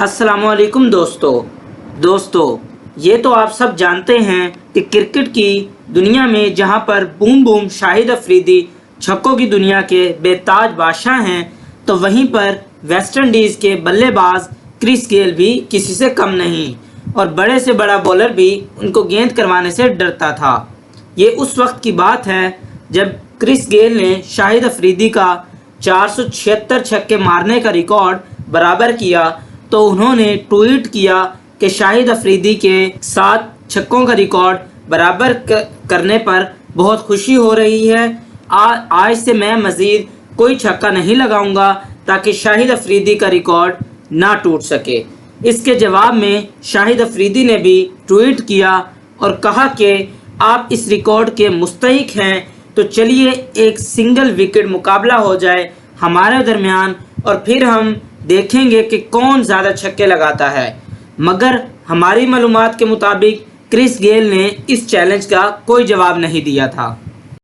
अस्सलाम वालेकुम दोस्तों, ये तो आप सब जानते हैं कि क्रिकेट की दुनिया में जहां पर बूम बूम शाहिद अफरीदी छक्कों की दुनिया के बेताज बादशाह हैं, तो वहीं पर वेस्ट इंडीज़ के बल्लेबाज क्रिस गेल भी किसी से कम नहीं और बड़े से बड़ा बॉलर भी उनको गेंद करवाने से डरता था। ये उस वक्त की बात है जब क्रिस गेल ने शाहिद अफरीदी का 476 छक्के मारने का रिकॉर्ड बराबर किया, तो उन्होंने ट्वीट किया कि शाहिद अफरीदी के साथ छक्कों का रिकॉर्ड बराबर करने पर बहुत खुशी हो रही है। आज से मैं मज़ीद कोई छक्का नहीं लगाऊंगा ताकि शाहिद अफरीदी का रिकॉर्ड ना टूट सके। इसके जवाब में शाहिद अफरीदी ने भी ट्वीट किया और कहा कि आप इस रिकॉर्ड के मुस्तहिक हैं, तो चलिए एक सिंगल विकेट मुकाबला हो जाए हमारे दरमियान और फिर हम देखेंगे कि कौन ज़्यादा छक्के लगाता है। मगर हमारी मालूमात के मुताबिक क्रिस गेल ने इस चैलेंज का कोई जवाब नहीं दिया था।